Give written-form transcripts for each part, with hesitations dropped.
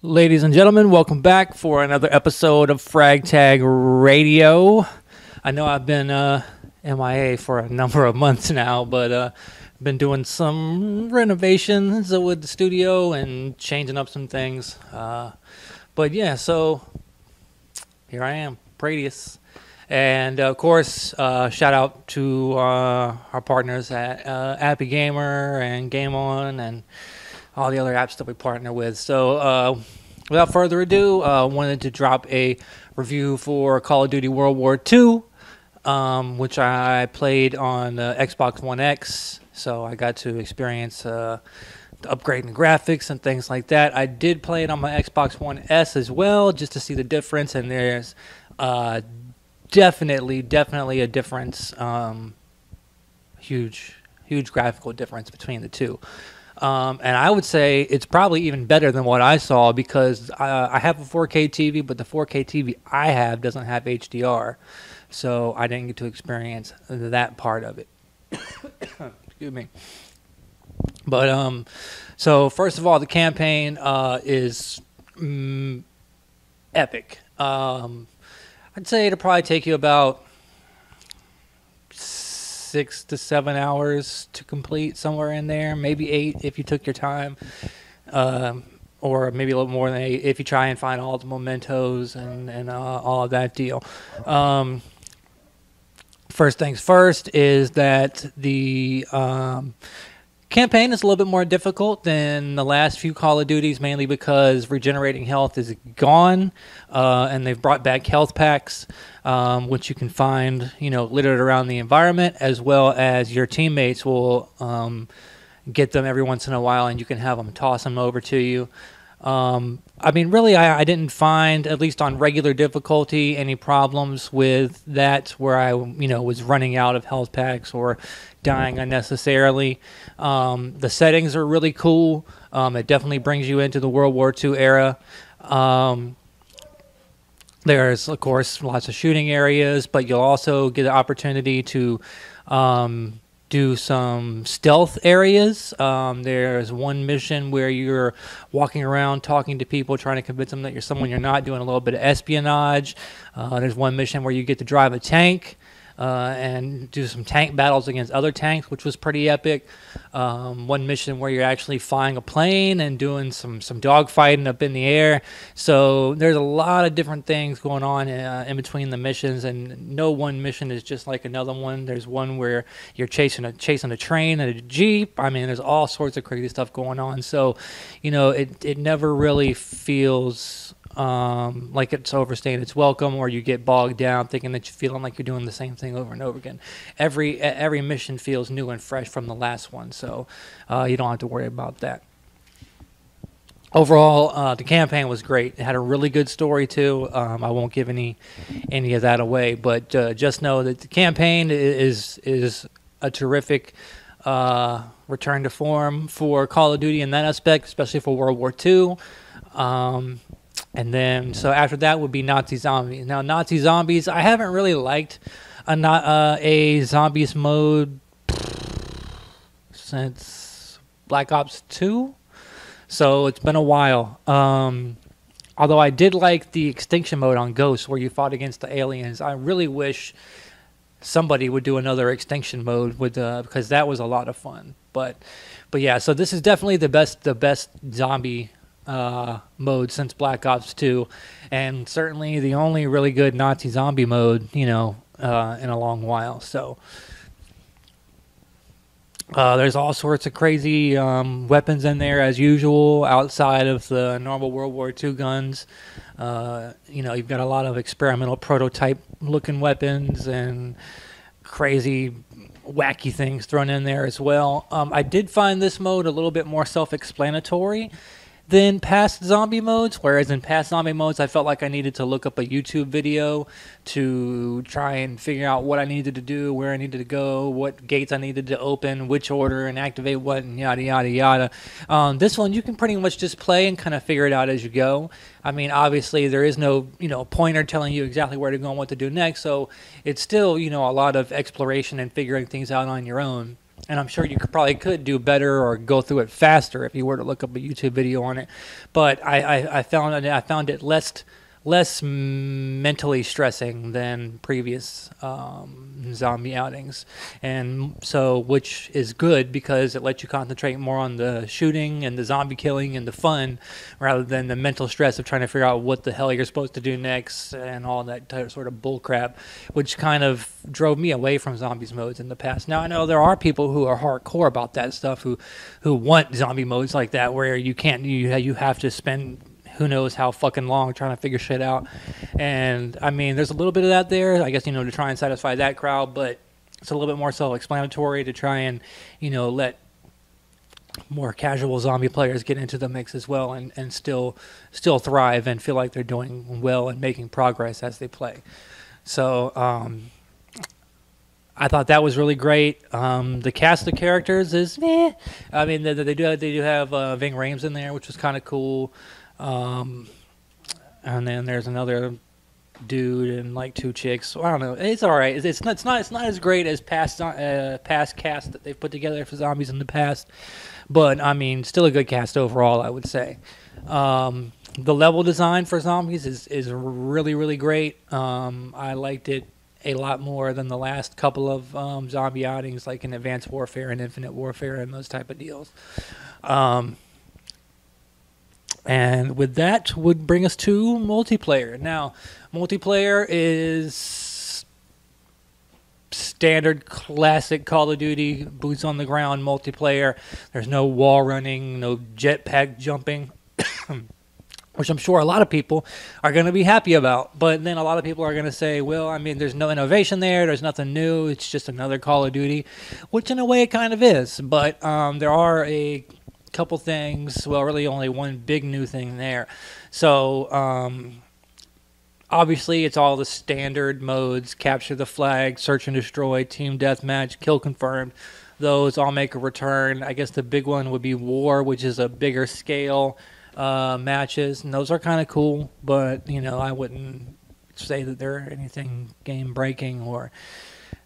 Ladies and gentlemen, welcome back for another episode of Frag Tag Radio. I know I've been MIA for a number of months now, but been doing some renovations with the studio and changing up some things. But yeah, so here I am, Pradius. And of course, shout out to our partners at Appy Gamer and Game On and all the other apps that we partner with. So without further ado, wanted to drop a review for Call of Duty World War II, which I played on Xbox One X. So I got to experience the upgrading graphics and things like that. I did play it on my Xbox One S as well, just to see the difference. And there's definitely a difference, huge graphical difference between the two. And I would say it's probably even better than what I saw because I have a 4K TV, but the 4K TV I have doesn't have HDR, so I didn't get to experience that part of it. Excuse me. But so first of all, the campaign is epic. I'd say it'll probably take you about 6 to 7 hours to complete, somewhere in there, maybe 8 if you took your time, or maybe a little more than 8 if you try and find all the mementos and all of that deal. First things first is that the campaign is a little bit more difficult than the last few Call of Duties, mainly because regenerating health is gone, and they've brought back health packs, which you can find, littered around the environment, as well as your teammates will get them every once in a while, and you can have them toss them over to you. I mean, really, I didn't find, at least on regular difficulty, any problems with that where I, was running out of health packs or dying unnecessarily. The settings are really cool. It definitely brings you into the World War II era. There's, of course, lots of shooting areas, but you'll also get the opportunity to do some stealth areas. There's one mission where you're walking around talking to people, trying to convince them that you're someone you're not, doing a little bit of espionage. There's one mission where you get to drive a tank and do some tank battles against other tanks, which was pretty epic. One mission where you're actually flying a plane and doing some dogfighting up in the air. So there's a lot of different things going on in between the missions, and no one mission is just like another one. There's one where you're chasing a train and a jeep. I mean, there's all sorts of crazy stuff going on. So, it never really feels like it's overstaying its welcome, or you get bogged down thinking that you're feeling like you're doing the same thing over and over again. Every mission feels new and fresh from the last one, so you don't have to worry about that. Overall, the campaign was great. It had a really good story too. I won't give any of that away, but just know that the campaign is a terrific return to form for Call of Duty in that aspect, especially for World War II. And then, so after that would be Nazi Zombies. Now, Nazi Zombies, I haven't really liked a zombies mode since Black Ops 2. So it's been a while. Although I did like the extinction mode on Ghost, where you fought against the aliens. I really wish somebody would do another extinction mode with because that was a lot of fun. But yeah, so this is definitely the best zombie mode since Black Ops 2, and certainly the only really good Nazi zombie mode, in a long while. So there's all sorts of crazy weapons in there as usual, outside of the normal World War II guns. You've got a lot of experimental prototype looking weapons and crazy wacky things thrown in there as well. I did find this mode a little bit more self-explanatory than past zombie modes, whereas in past zombie modes I felt like I needed to look up a YouTube video to try and figure out what I needed to do, where I needed to go, what gates I needed to open, which order, and activate what, and yada yada yada. This one you can pretty much just play and kind of figure it out as you go. I mean, obviously there is no pointer telling you exactly where to go and what to do next, so it's still a lot of exploration and figuring things out on your own. and I'm sure you probably could do better or go through it faster if you were to look up a YouTube video on it. But I found it less mentally stressing than previous zombie outings, and so which is good because it lets you concentrate more on the shooting and the zombie killing and the fun rather than the mental stress of trying to figure out what the hell you're supposed to do next and all that sort of bull crap, which kind of drove me away from zombies modes in the past. Now I know there are people who are hardcore about that stuff who want zombie modes like that where you have to spend who knows how fucking long trying to figure shit out. And I mean, there's a little bit of that there, I guess, to try and satisfy that crowd, but it's a little bit more self-explanatory to try and, let more casual zombie players get into the mix as well and still thrive and feel like they're doing well and making progress as they play. So, I thought that was really great. The cast of characters is meh. I mean, they do have Ving Rhames in there, which was kind of cool. And then there's another dude and like two chicks. So I don't know. It's all right. It's not as great as past casts that they've put together for zombies in the past, but I mean, still a good cast overall, I would say. The level design for zombies is really, really great. I liked it a lot more than the last couple of zombie outings, like in Advanced Warfare and Infinite Warfare and those type of deals. And with that would bring us to multiplayer. Now, multiplayer is standard classic Call of Duty, boots on the ground multiplayer. There's no wall running, no jetpack jumping, which I'm sure a lot of people are going to be happy about. But then a lot of people are going to say, well, I mean, there's no innovation there. There's nothing new. It's just another Call of Duty, which in a way it kind of is. But there are a couple things, well, really only one big new thing there. So obviously it's all the standard modes: capture the flag, search and destroy, team deathmatch, kill confirmed. Those all make a return. I guess the big one would be war, which is a bigger scale matches, and those are kind of cool, but I wouldn't say that they're anything game breaking or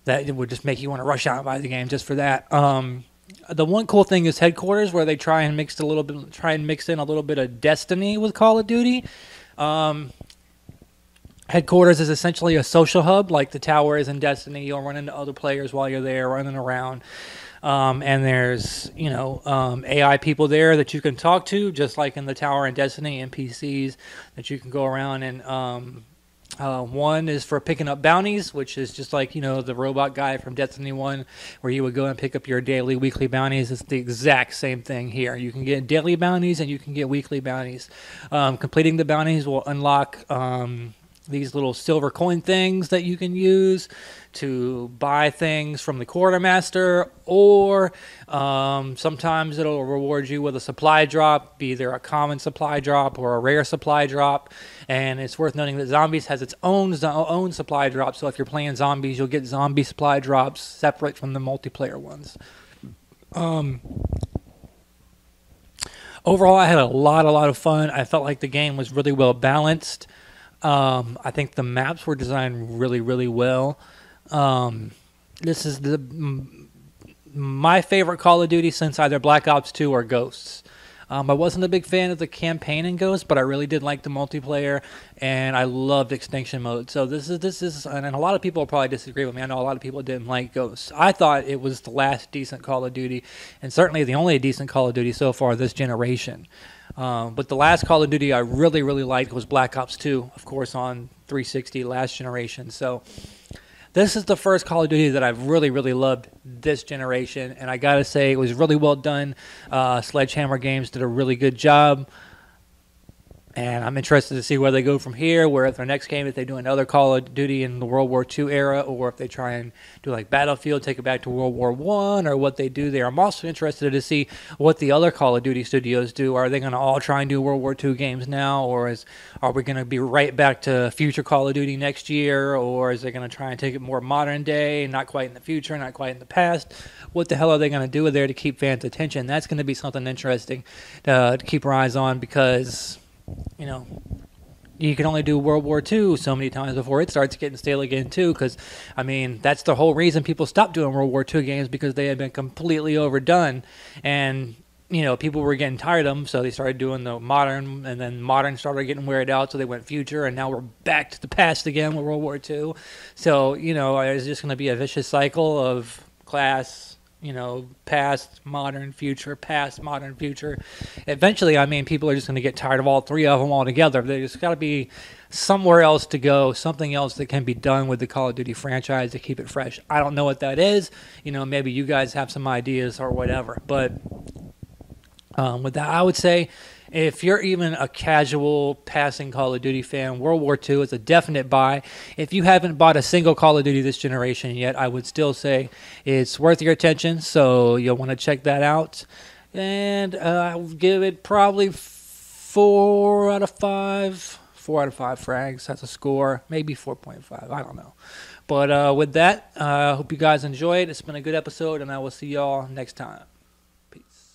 that it would just make you want to rush out and buy the game just for that. The one cool thing is headquarters, where they try and mix in a little bit of Destiny with Call of Duty. Headquarters is essentially a social hub, like the tower is in Destiny. You'll run into other players while you're there, running around. And there's, AI people there that you can talk to, just like in the tower in Destiny, NPCs that you can go around and one is for picking up bounties, which is just like, the robot guy from Destiny 1, where you would go and pick up your daily, weekly bounties. It's the exact same thing here. You can get daily bounties and you can get weekly bounties. Completing the bounties will unlock these little silver coin things that you can use to buy things from the quartermaster, or sometimes it'll reward you with a supply drop, be either a common supply drop or a rare supply drop. And it's worth noting that Zombies has its own supply drop, so if you're playing Zombies, you'll get zombie supply drops separate from the multiplayer ones. Overall, I had a lot of fun. I felt like the game was really well balanced. I think the maps were designed really, really well. This is my favorite Call of Duty since either Black Ops 2 or Ghosts. I wasn't a big fan of the campaign in Ghosts, but I really did like the multiplayer, and I loved Extinction Mode. So this is, and a lot of people will probably disagree with me. I know a lot of people didn't like Ghosts. I thought it was the last decent Call of Duty, and certainly the only decent Call of Duty so far this generation. But the last Call of Duty I really, really liked was Black Ops 2, of course, on 360 last generation. So this is the first Call of Duty that I've really, really loved this generation, and I gotta say it was really well done. Sledgehammer Games did a really good job, and I'm interested to see where they go from here, where their next game, if they do another Call of Duty in the World War II era, or if they try and do like Battlefield, take it back to World War I, or what they do there. I'm also interested to see what the other Call of Duty studios do. Are they going to all try and do World War II games now, or are we going to be right back to future Call of Duty next year, or is they going to try and take it more modern day, not quite in the future, not quite in the past? What the hell are they going to do there to keep fans' attention? That's going to be something interesting to keep our eyes on, because you can only do World War II so many times before it starts getting stale again too. Because I mean, that's the whole reason people stopped doing World War II games, because they had been completely overdone, and people were getting tired of them, so they started doing the modern, and then modern started getting wearied out, so they went future, and now we're back to the past again with World War II. So it's just going to be a vicious cycle of class. Past, modern, future, past, modern, future. Eventually, I mean, people are just going to get tired of all three of them altogether. There's got to be somewhere else to go, something else that can be done with the Call of Duty franchise to keep it fresh. I don't know what that is. Maybe you guys have some ideas or whatever. But with that, I would say, if you're even a casual passing Call of Duty fan, World War II is a definite buy. If you haven't bought a single Call of Duty this generation yet, I would still say it's worth your attention, so you'll want to check that out. And I will give it probably 4 out of 5. 4 out of 5 frags. That's a score. Maybe 4.5. I don't know. But with that, I hope you guys enjoyed. It's been a good episode, and I will see y'all next time. Peace.